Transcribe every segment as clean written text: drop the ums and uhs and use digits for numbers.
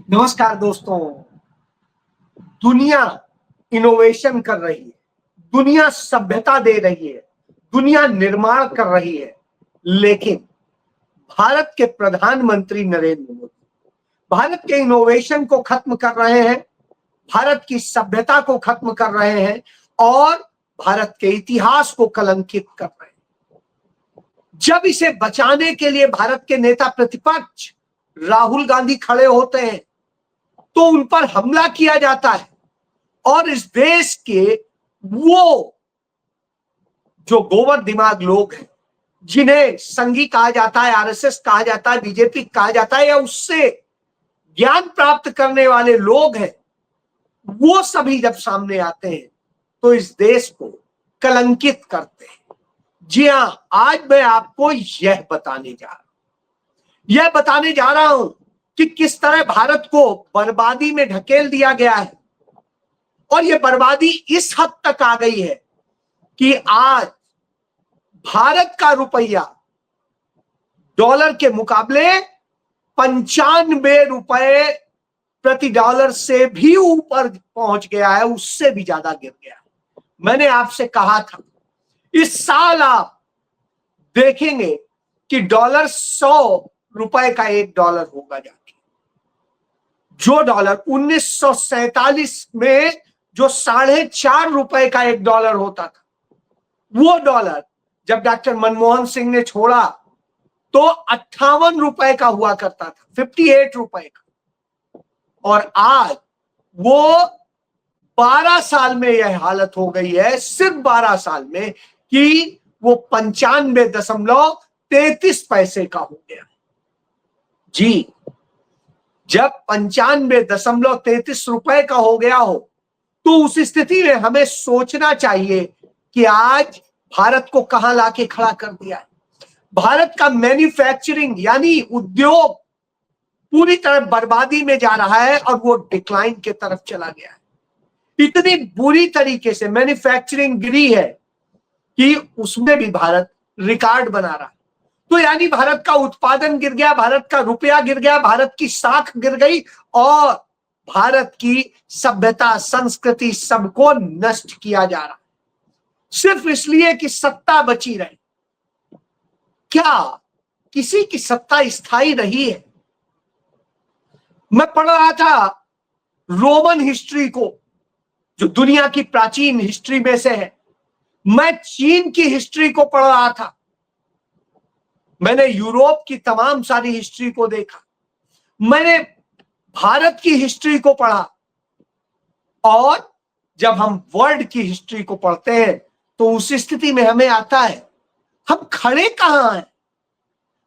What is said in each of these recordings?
नमस्कार दोस्तों। दुनिया इनोवेशन कर रही है, दुनिया सभ्यता दे रही है, दुनिया निर्माण कर रही है, लेकिन भारत के प्रधानमंत्री नरेंद्र मोदी भारत के इनोवेशन को खत्म कर रहे हैं, भारत की सभ्यता को खत्म कर रहे हैं और भारत के इतिहास को कलंकित कर रहे हैं। जब इसे बचाने के लिए भारत के नेता प्रतिपक्ष राहुल गांधी खड़े होते हैं तो उन पर हमला किया जाता है और इस देश के वो जो गोबर दिमाग लोग हैं, जिन्हें संघी कहा जाता है, आरएसएस कहा जाता है, बीजेपी कहा जाता है या उससे ज्ञान प्राप्त करने वाले लोग हैं, वो सभी जब सामने आते हैं तो इस देश को कलंकित करते हैं। जी हां, आज मैं आपको यह बताने जा रहा हूं कि किस तरह भारत को बर्बादी में ढकेल दिया गया है और यह बर्बादी इस हद तक आ गई है कि आज भारत का रुपया डॉलर के मुकाबले 95 रुपए प्रति डॉलर से भी ऊपर पहुंच गया है, उससे भी ज्यादा गिर गया है। मैंने आपसे कहा था इस साल आप देखेंगे कि डॉलर 100 रुपए का एक डॉलर होगा जाके। जो डॉलर 1947 में जो 4.5 रुपए का एक डॉलर होता था, वो डॉलर जब डॉक्टर मनमोहन सिंह ने छोड़ा तो 58 रुपए का हुआ करता था, 58 रुपए का। और आज वो 12 साल में यह हालत हो गई है, सिर्फ 12 साल में, कि वो 95.33 पैसे का हो गया। जी, जब 95.33 रुपए का हो गया हो तो उस स्थिति में हमें सोचना चाहिए कि आज भारत को कहां लाके खड़ा कर दिया है। भारत का मैन्युफैक्चरिंग यानी उद्योग पूरी तरह बर्बादी में जा रहा है और वो डिक्लाइन की तरफ चला गया है। इतनी बुरी तरीके से मैन्युफैक्चरिंग गिरी है कि उसमें भी भारत रिकॉर्ड बना रहा है। तो यानी भारत का उत्पादन गिर गया, भारत का रुपया गिर गया, भारत की साख गिर गई और भारत की सभ्यता, संस्कृति सबको नष्ट किया जा रहा है, सिर्फ इसलिए कि सत्ता बची रहे। क्या किसी की सत्ता स्थायी रही है? मैं पढ़ रहा था रोमन हिस्ट्री को, जो दुनिया की प्राचीन हिस्ट्री में से है। मैं चीन की हिस्ट्री को पढ़ रहा था। मैंने यूरोप की तमाम सारी हिस्ट्री को देखा। मैंने भारत की हिस्ट्री को पढ़ा। और जब हम वर्ल्ड की हिस्ट्री को पढ़ते हैं तो उस स्थिति में हमें आता है हम खड़े कहां हैं,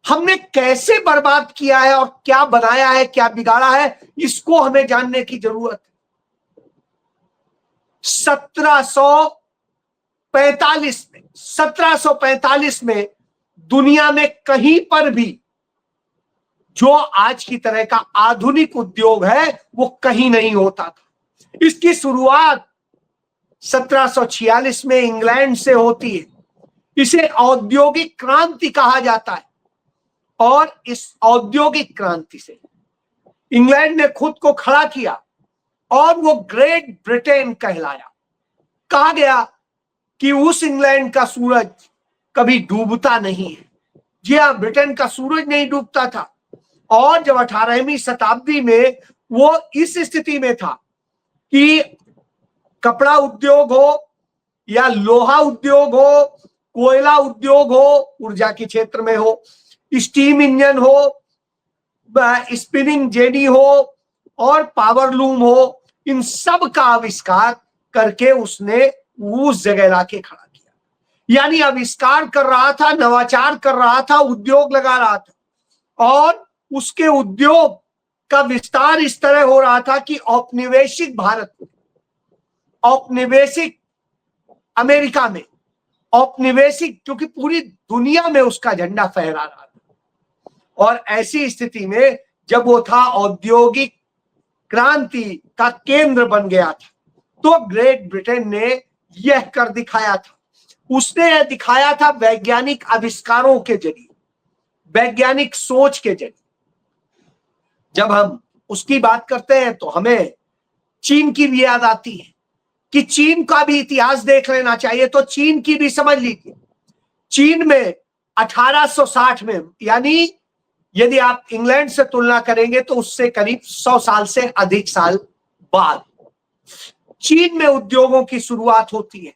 हमने कैसे बर्बाद किया है और क्या बनाया है, क्या बिगाड़ा है, इसको हमें जानने की जरूरत है। 1745 में दुनिया में कहीं पर भी जो आज की तरह का आधुनिक उद्योग है वो कहीं नहीं होता था। इसकी शुरुआत 1746 में इंग्लैंड से होती है। इसे औद्योगिक क्रांति कहा जाता है और इस औद्योगिक क्रांति से इंग्लैंड ने खुद को खड़ा किया और वो ग्रेट ब्रिटेन कहलाया। कहा गया कि उस इंग्लैंड का सूरज कभी डूबता नहीं है। जी हां, ब्रिटेन का सूरज नहीं डूबता था। और जब 18वीं शताब्दी में वो इस स्थिति में था कि कपड़ा उद्योग हो या लोहा उद्योग हो, कोयला उद्योग हो, ऊर्जा के क्षेत्र में हो, स्टीम इंजन हो, स्पिनिंग जेनी हो और पावर लूम हो, इन सब का आविष्कार करके उसने उस जगह लाके खड़ा किया। यानी आविष्कार कर रहा था, नवाचार कर रहा था, उद्योग लगा रहा था और उसके उद्योग का विस्तार इस तरह हो रहा था कि औपनिवेशिक भारत में, औपनिवेशिक अमेरिका में, औपनिवेशिक, क्योंकि पूरी दुनिया में उसका झंडा फहरा रहा था। और ऐसी स्थिति में जब वो था औद्योगिक क्रांति का केंद्र बन गया था, तो ग्रेट ब्रिटेन ने यह कर दिखाया था। उसने यह दिखाया था वैज्ञानिक आविष्कारों के जरिए, वैज्ञानिक सोच के जरिए। जब हम उसकी बात करते हैं तो हमें चीन की भी याद आती है कि चीन का भी इतिहास देख लेना चाहिए। तो चीन की भी समझ लीजिए, चीन में 1860 में, यानी यदि आप इंग्लैंड से तुलना करेंगे तो उससे करीब 100 साल से अधिक साल बाद चीन में उद्योगों की शुरुआत होती है।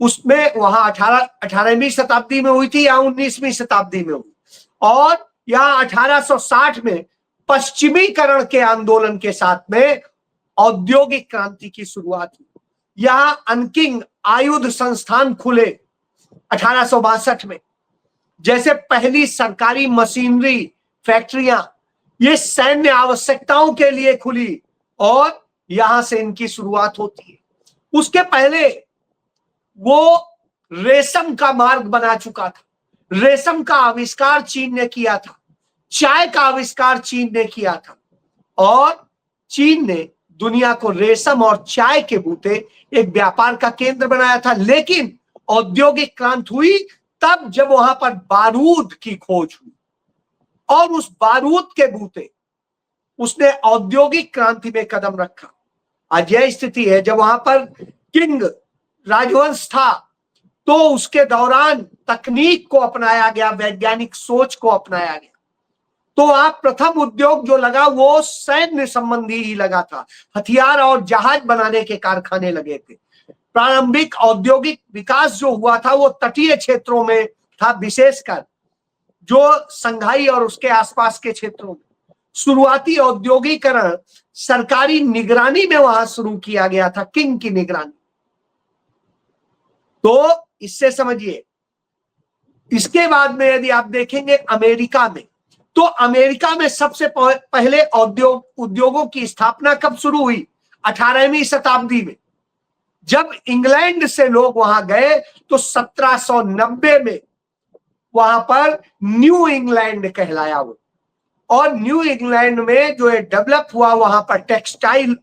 उसमें वहां 18वीं शताब्दी में हुई थी या 19वीं शताब्दी में हुई, और यहां 1860 में पश्चिमीकरण के आंदोलन के साथ में औद्योगिक क्रांति की शुरुआत हुई। यहां अनकिंग आयुध संस्थान खुले 1862 में, जैसे पहली सरकारी मशीनरी फैक्ट्रियां ये सैन्य आवश्यकताओं के लिए खुली और यहां से इनकी शुरुआत होती है। उसके पहले वो रेशम का मार्ग बना चुका था, रेशम का आविष्कार चीन ने किया था, चाय का आविष्कार चीन ने किया था, और चीन ने दुनिया को रेशम और चाय के बूते एक व्यापार का केंद्र बनाया था। लेकिन औद्योगिक क्रांति हुई तब जब वहां पर बारूद की खोज हुई, और उस बारूद के बूते उसने औद्योगिक क्रांति में कदम रखा। आज यह स्थिति है, जब वहां पर किंग राजवंश था तो उसके दौरान तकनीक को अपनाया गया, वैज्ञानिक सोच को अपनाया गया। तो वहां प्रथम उद्योग जो लगा वो सैन्य संबंधी ही लगा था, हथियार और जहाज बनाने के कारखाने लगे थे। प्रारंभिक औद्योगिक विकास जो हुआ था वो तटीय क्षेत्रों में था, विशेषकर जो संघाई और उसके आसपास के क्षेत्रों में। शुरुआती औद्योगिकरण सरकारी निगरानी में वहां शुरू किया गया था, किंग की निगरानी। तो इससे समझिए, इसके बाद में यदि आप देखेंगे अमेरिका में, तो अमेरिका में सबसे पहले उद्योगों की स्थापना कब शुरू हुई? 18वीं शताब्दी में। जब इंग्लैंड से लोग वहां गए तो 1790 में वहां पर न्यू इंग्लैंड कहलाया वो, और न्यू इंग्लैंड में जो डेवलप हुआ, वहां पर टेक्सटाइल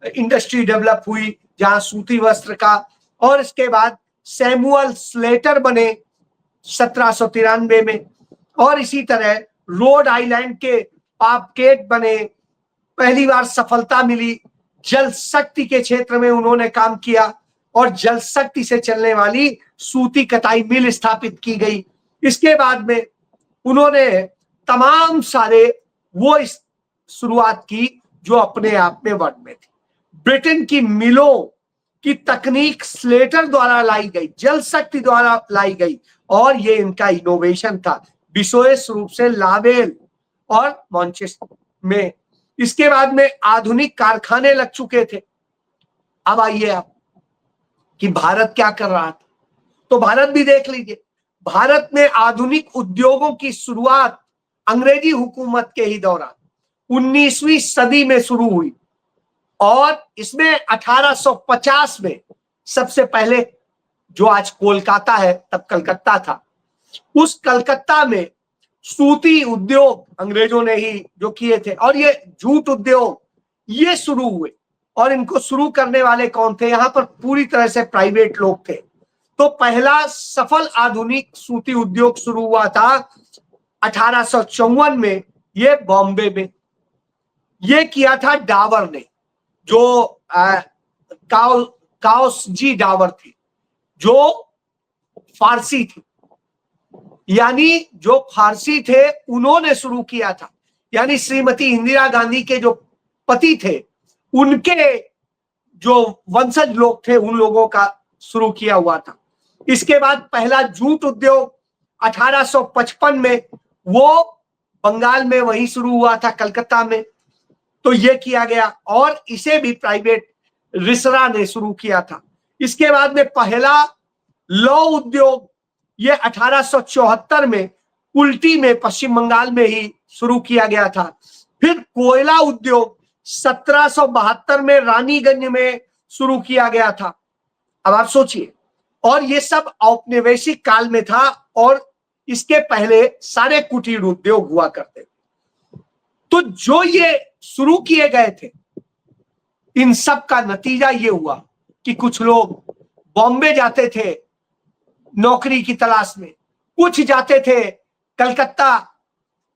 इंडस्ट्री डेवलप हुई, जहां सूती वस्त्र का, और इसके बाद सैमुअल स्लेटर बने 1793 में, और इसी तरह रोड आइलैंड के पापकेट बने। पहली बार सफलता मिली, जल शक्ति के क्षेत्र में उन्होंने काम किया और जल शक्ति से चलने वाली सूती कताई मिल स्थापित की गई। इसके बाद में उन्होंने तमाम सारे वो शुरुआत की जो अपने आप में वर्ल्ड में थी। ब्रिटेन की मिलों की तकनीक स्लेटर द्वारा लाई गई, जल शक्ति द्वारा लाई गई, और ये इनका इनोवेशन था, विशेष रूप से लावेल और मैनचेस्टर में। इसके बाद में आधुनिक कारखाने लग चुके थे। अब आइए आप कि भारत क्या कर रहा था, तो भारत भी देख लीजिए। भारत में आधुनिक उद्योगों की शुरुआत अंग्रेजी हुकूमत के ही दौरान 19वीं सदी में शुरू हुई, और इसमें 1850 में सबसे पहले, जो आज कोलकाता है तब कलकत्ता था, उस कलकत्ता में सूती उद्योग अंग्रेजों ने ही जो किए थे, और ये जूट उद्योग ये शुरू हुए। और इनको शुरू करने वाले कौन थे? यहां पर पूरी तरह से प्राइवेट लोग थे। तो पहला सफल आधुनिक सूती उद्योग शुरू हुआ था 1854 में, ये बॉम्बे में। ये किया था डावर ने, जो काउस जी डावर थे, जो फारसी थे, यानी जो फारसी थे उन्होंने शुरू किया था। यानी श्रीमती इंदिरा गांधी के जो पति थे उनके जो वंशज लोग थे उन लोगों का शुरू किया हुआ था। इसके बाद पहला जूट उद्योग 1855 में वो बंगाल में वही शुरू हुआ था, कलकत्ता में। तो ये किया गया, और इसे भी प्राइवेट रिसरा ने शुरू किया था। इसके बाद में पहला लौह उद्योग ये 1874 में कुल्टी में पश्चिम बंगाल में ही शुरू किया गया था। फिर कोयला उद्योग 1772 में रानीगंज में शुरू किया गया था। अब आप सोचिए, और ये सब औपनिवेशिक काल में था, और इसके पहले सारे कुटीर उद्योग हुआ करते थे। तो जो ये शुरू किए गए थे, इन सब का नतीजा ये हुआ कि कुछ लोग बॉम्बे जाते थे नौकरी की तलाश में, कुछ जाते थे कलकत्ता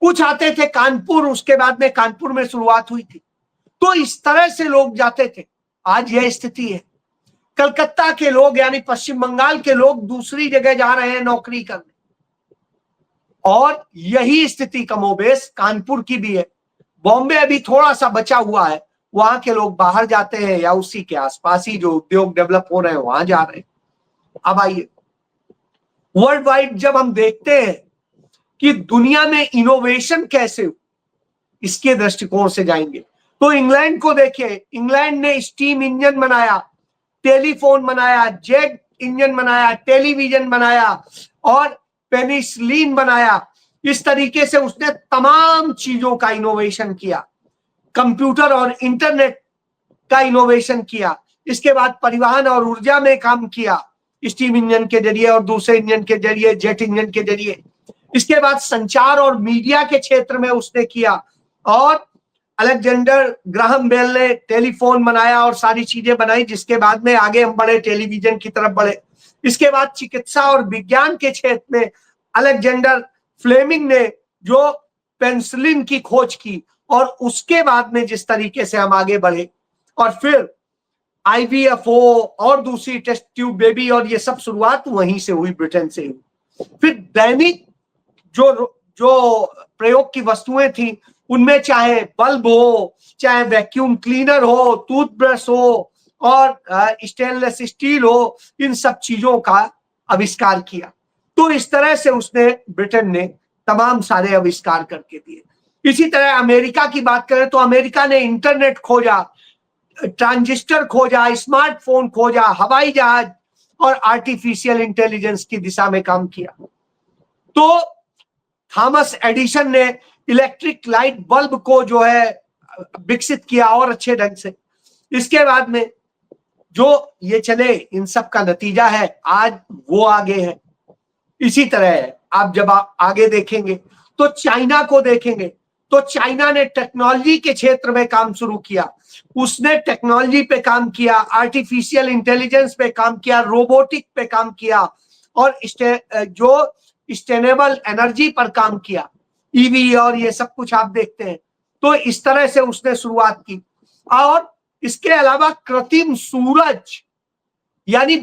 कुछ आते थे कानपुर, उसके बाद में कानपुर में शुरुआत हुई थी। तो इस तरह से लोग जाते थे। आज यह स्थिति है। कलकत्ता के लोग यानी पश्चिम बंगाल के लोग दूसरी जगह जा रहे हैं नौकरी करने, और यही स्थिति कमोबेश कानपुर की भी है। बॉम्बे अभी थोड़ा सा बचा हुआ है, वहां के लोग बाहर जाते हैं या उसी के आसपास ही जो उद्योग डेवलप हो रहे हैं वहां जा रहे हैं। अब आइए वर्ल्ड वाइड जब हम देखते हैं कि दुनिया में इनोवेशन कैसे हो, इसके दृष्टिकोण से जाएंगे तो इंग्लैंड को देखिए। इंग्लैंड ने स्टीम इंजन बनाया, टेलीफोन बनाया, जेट इंजन बनाया, टेलीविजन बनाया और पेनिसिलिन बनाया। इस तरीके से उसने तमाम चीजों का इनोवेशन किया, कंप्यूटर और इंटरनेट का इनोवेशन किया। इसके बाद परिवहन और ऊर्जा में काम किया स्टीम इंजन के जरिए और दूसरे इंजन के जरिए, जेट इंजन के जरिए। इसके बाद संचार और मीडिया के क्षेत्र में उसने किया, और अलेक्जेंडर ग्राहम बेल ने टेलीफोन बनाया और सारी चीजें बनाई, जिसके बाद में आगे हम बढ़े, टेलीविजन की तरफ बढ़े। इसके बाद चिकित्सा और विज्ञान के क्षेत्र में अलेक्जेंडर फ्लेमिंग ने जो पेनिसिलिन की खोज की, और उसके बाद में जिस तरीके से हम आगे बढ़े, और फिर IVF हो और दूसरी टेस्ट ट्यूब बेबी, और ये सब शुरुआत वहीं से हुई, ब्रिटेन से हुई। फिर दैनिक जो प्रयोग की वस्तुएं थी उनमें चाहे बल्ब हो, चाहे वैक्यूम क्लीनर हो, टूथब्रश हो और स्टेनलेस स्टील हो, इन सब चीजों का आविष्कार किया। तो इस तरह से उसने, ब्रिटेन ने तमाम सारे आविष्कार करके दिए। इसी तरह अमेरिका की बात करें तो अमेरिका ने इंटरनेट खोजा, ट्रांजिस्टर खोजा, स्मार्टफोन खोजा, हवाई जहाज और आर्टिफिशियल इंटेलिजेंस की दिशा में काम किया। तो थॉमस एडिसन ने इलेक्ट्रिक लाइट बल्ब को जो है विकसित किया और अच्छे ढंग से। इसके बाद में जो ये चले, इन सब का नतीजा है आज वो आगे है। इसी तरह आप जब आगे देखेंगे तो चाइना को देखेंगे तो चाइना ने टेक्नोलॉजी के क्षेत्र में काम शुरू किया। उसने टेक्नोलॉजी पे काम किया, आर्टिफिशियल इंटेलिजेंस पे काम किया, रोबोटिक पे काम किया और जो सस्टेनेबल एनर्जी पर काम किया, ईवी और ये सब कुछ आप देखते हैं। तो इस तरह से उसने शुरुआत की। और इसके अलावा कृत्रिम सूरज यानी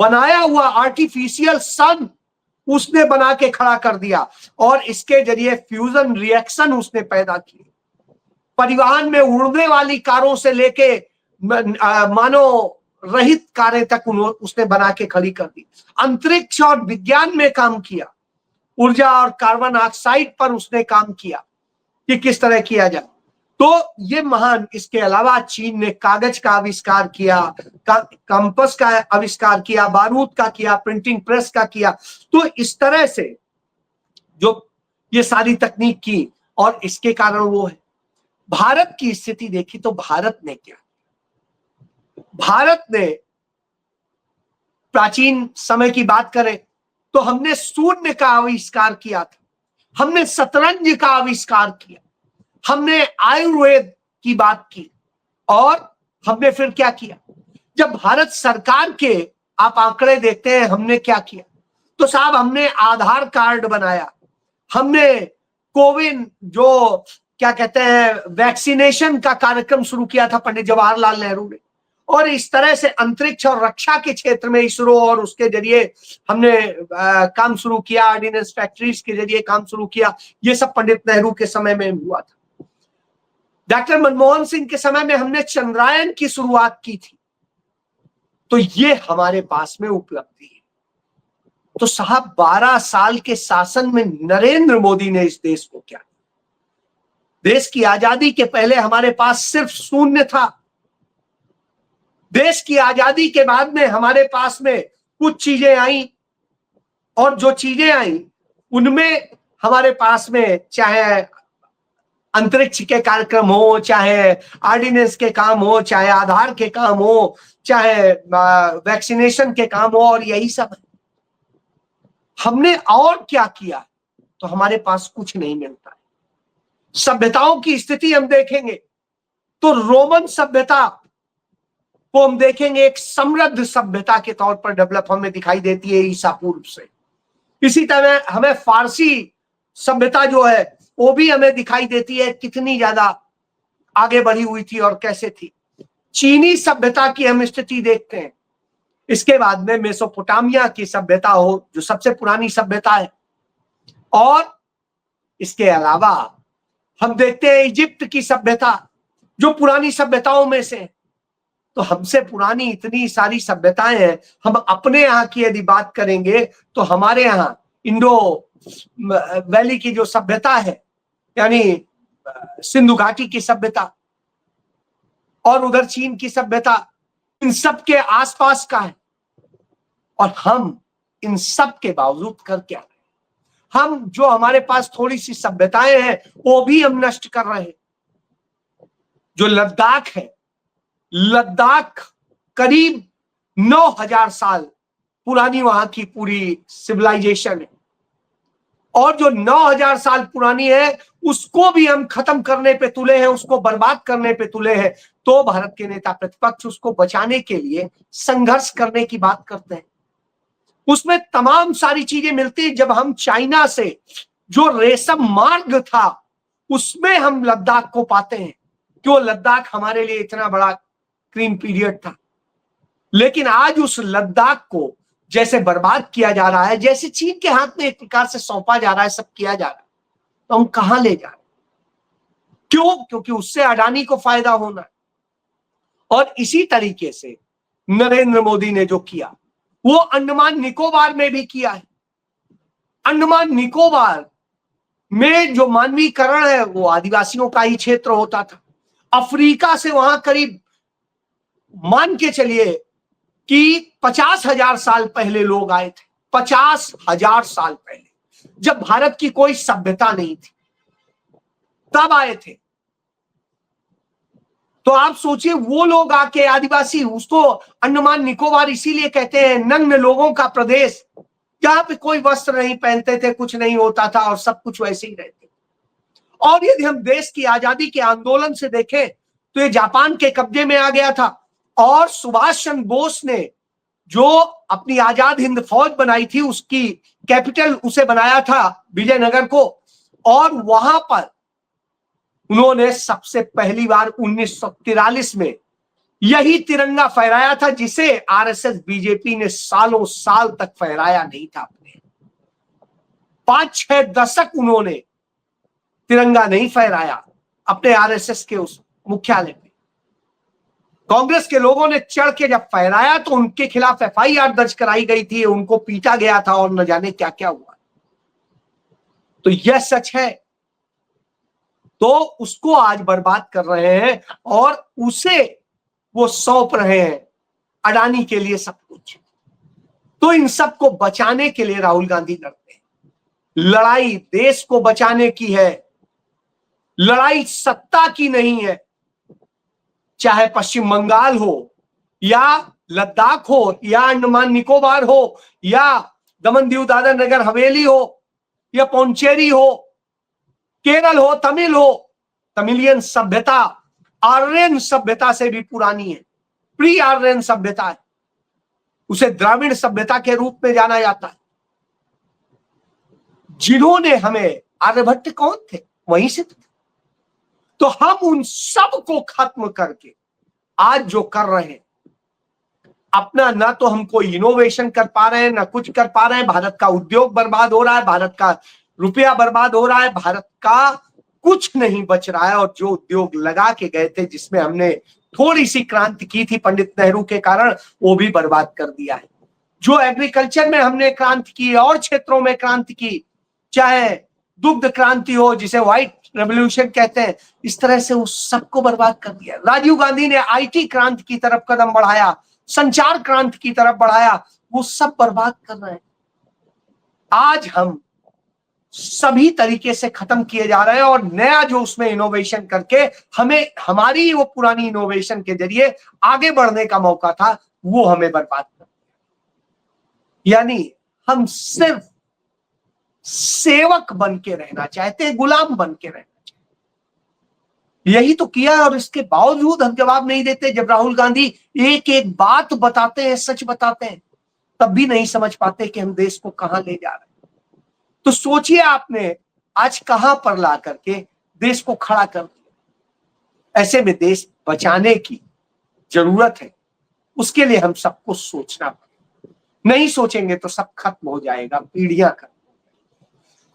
बनाया हुआ आर्टिफिशियल सन उसने बना के खड़ा कर दिया, और इसके जरिए फ्यूजन रिएक्शन उसने पैदा किए। परिवहन में उड़ने वाली कारों से लेके मानव रहित कारें तक उसने बना के खड़ी कर दी। अंतरिक्ष और विज्ञान में काम किया, ऊर्जा और कार्बन ऑक्साइड पर उसने काम किया कि किस तरह किया जाए। तो ये महान। इसके अलावा चीन ने कागज का आविष्कार किया, कंपास का आविष्कार किया, बारूद का किया, प्रिंटिंग प्रेस का किया। तो इस तरह से जो ये सारी तकनीक की, और इसके कारण वो है। भारत की स्थिति देखी तो भारत ने क्या, भारत ने प्राचीन समय की बात करें तो हमने शून्य का आविष्कार किया था, हमने शतरंज का आविष्कार किया, हमने आयुर्वेद की बात की, और हमने फिर क्या किया। जब भारत सरकार के आप आंकड़े देखते हैं हमने क्या किया, तो साहब हमने आधार कार्ड बनाया, हमने कोविन जो क्या कहते हैं वैक्सीनेशन का कार्यक्रम शुरू किया था पंडित जवाहरलाल नेहरू ने, और इस तरह से अंतरिक्ष और रक्षा के क्षेत्र में इसरो और उसके जरिए हमने काम शुरू किया, ऑर्डिनेंस फैक्ट्रीज के जरिए काम शुरू किया। ये सब पंडित नेहरू के समय में हुआ था। डॉक्टर मनमोहन सिंह के समय में हमने चंद्रायन की शुरुआत की थी। तो ये हमारे पास में उपलब्धि है। तो साहब 12 साल के शासन में नरेंद्र मोदी ने इस देश को क्या, देश की आजादी के पहले हमारे पास सिर्फ शून्य था। देश की आजादी के बाद में हमारे पास में कुछ चीजें आई, और जो चीजें आई उनमें हमारे पास में चाहे अंतरिक्ष के कार्यक्रम हो, चाहे ऑर्डिनेंस के काम हो, चाहे आधार के काम हो, चाहे वैक्सीनेशन के काम हो, और यही सब है। हमने और क्या किया, तो हमारे पास कुछ नहीं मिलता है। सभ्यताओं की स्थिति हम देखेंगे तो रोमन सभ्यता को हम देखेंगे एक समृद्ध सभ्यता के तौर पर डेवलप हमें दिखाई देती है ईसा पूर्व से। इसी तरह हमें फारसी सभ्यता जो है वो भी हमें दिखाई देती है कितनी ज्यादा आगे बढ़ी हुई थी और कैसे थी। चीनी सभ्यता की हम स्थिति देखते हैं। इसके बाद में मेसोपोटामिया की सभ्यता हो जो सबसे पुरानी सभ्यता है, और इसके अलावा हम देखते हैं इजिप्ट की सभ्यता जो पुरानी सभ्यताओं में से। तो हमसे पुरानी इतनी सारी सभ्यताएं हैं। हम अपने यहाँ की यदि बात करेंगे तो हमारे यहाँ इंडो वैली की जो सभ्यता है, यानी सिंधु घाटी की सभ्यता और उधर चीन की सभ्यता, इन सब के आसपास का है। और हम इन सब के बावजूद कर क्या रहे? हम जो हमारे पास थोड़ी सी सभ्यताएं हैं वो भी हम नष्ट कर रहे हैं। जो लद्दाख है, लद्दाख करीब 9000 साल पुरानी वहां की पूरी सिविलाइजेशन है, और जो 9000 साल पुरानी है उसको भी हम खत्म करने पे तुले हैं, उसको बर्बाद करने पे तुले हैं। तो भारत के नेता प्रतिपक्ष उसको बचाने के लिए संघर्ष करने की बात करते हैं। उसमें तमाम सारी चीजें मिलती। जब हम चाइना से जो रेशम मार्ग था उसमें हम लद्दाख को पाते हैं कि वो लद्दाख हमारे लिए इतना बड़ा क्रीम पीरियड था। लेकिन आज उस लद्दाख को जैसे बर्बाद किया जा रहा है, जैसे चीन के हाथ में एक प्रकार से सौंपा जा रहा है, सब किया जा रहा है, तो हम कहां ले जा रहे हैं? क्यों? क्योंकि उससे अडानी को फायदा होना है। और इसी तरीके से नरेंद्र मोदी ने जो किया वो अंडमान निकोबार में भी किया है। अंडमान निकोबार में जो मानवीकरण है वो आदिवासियों का ही क्षेत्र होता था। अफ्रीका से वहां करीब मान के चलिए कि 50,000 साल पहले लोग आए थे। 50,000 साल पहले, जब भारत की कोई सभ्यता नहीं थी, तब आए थे। तो आप सोचिए वो लोग आके, आदिवासी, उसको अंडमान निकोबार इसीलिए कहते हैं नग्न लोगों का प्रदेश, जहां पे कोई वस्त्र नहीं पहनते थे, कुछ नहीं होता था और सब कुछ वैसे ही रहते। और यदि हम देश की आजादी के आंदोलन से देखें तो ये जापान के कब्जे में आ गया था, और सुभाष चंद्र बोस ने जो अपनी आजाद हिंद फौज बनाई थी उसकी कैपिटल उसे बनाया था विजयनगर को, और वहां पर उन्होंने सबसे पहली बार 1943 में यही तिरंगा फहराया था जिसे आरएसएस बीजेपी ने सालों साल तक फहराया नहीं था। अपने 5-6 दशक उन्होंने तिरंगा नहीं फहराया अपने आरएसएस के उस मुख्यालय में। कांग्रेस के लोगों ने चढ़ के जब फहराया तो उनके खिलाफ एफआईआर दर्ज कराई गई थी, उनको पीटा गया था और न जाने क्या क्या हुआ। तो यह सच है। तो उसको आज बर्बाद कर रहे हैं और उसे वो सौंप रहे हैं अडानी के लिए सब कुछ। तो इन सब को बचाने के लिए राहुल गांधी लड़ते हैं। लड़ाई देश को बचाने की है, लड़ाई सत्ता की नहीं है। चाहे पश्चिम बंगाल हो या लद्दाख हो या अंडमान निकोबार हो या दमन दीव दादर नगर हवेली हो या पौंचेरी हो, केरल हो, तमिल हो, तमिलियन सभ्यता आर्यन सभ्यता से भी पुरानी है, प्री आर्यन सभ्यता है। उसे द्राविड़ सभ्यता के रूप में जाना जाता है। जिन्होंने हमें, आर्यभट्ट कौन थे? वहीं से थे। तो हम उन सब को खत्म करके आज जो कर रहे हैं, अपना ना तो हम कोई इनोवेशन कर पा रहे हैं, ना कुछ कर पा रहे हैं। भारत का उद्योग बर्बाद हो रहा है, भारत का रुपया बर्बाद हो रहा है, भारत का कुछ नहीं बच रहा है। और जो उद्योग लगा के गए थे, जिसमें हमने थोड़ी सी क्रांति की थी पंडित नेहरू के कारण, वो भी बर्बाद कर दिया है। जो एग्रीकल्चर में हमने क्रांति की और क्षेत्रों में क्रांति की, चाहे दुग्ध क्रांति हो जिसे व्हाइट रेवोल्यूशन कहते हैं, इस तरह से उस सबको बर्बाद कर दिया। राजीव गांधी ने आईटी क्रांति की तरफ कदम बढ़ाया, संचार क्रांति की तरफ बढ़ाया, वो सब बर्बाद कर रहे हैं। आज हम सभी तरीके से खत्म किए जा रहे हैं और नया जो उसमें इनोवेशन करके हमें हमारी वो पुरानी इनोवेशन के जरिए आगे बढ़ने का मौका था, वो हमें बर्बाद कर दिया। यानी हम सिर्फ सेवक बन के रहना चाहते हैं, गुलाम बन के रहना चाहते। यही तो किया है और इसके बावजूद हम जवाब नहीं देते। जब राहुल गांधी एक एक बात बताते हैं, सच बताते हैं, तब भी नहीं समझ पाते कि हम देश को कहां ले जा रहे हैं। तो सोचिए आपने आज कहां पर ला करके देश को खड़ा कर दिया। ऐसे में देश बचाने की जरूरत है, उसके लिए हम सबको सोचना पड़ेगा। नहीं सोचेंगे तो सब खत्म हो जाएगा, पीढ़ियां खत्म।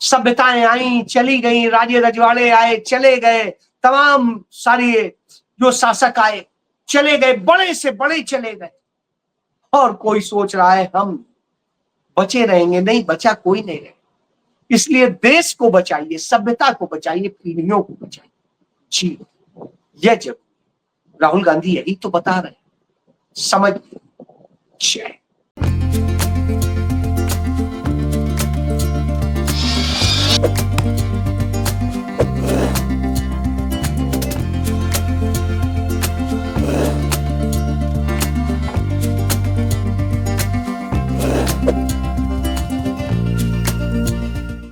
सभ्यताएं आई चली गई, राजे रजवाड़े आए चले गए, तमाम सारी जो शासक आए चले गए, बड़े से बड़े चले गए, और कोई सोच रहा है हम बचे रहेंगे। नहीं, बचा कोई नहीं रहे। इसलिए देश को बचाइए, सभ्यता को बचाइए, पीढ़ियों को बचाइए। जी, यह जब राहुल गांधी यही तो बता रहे हैं, समझ। जय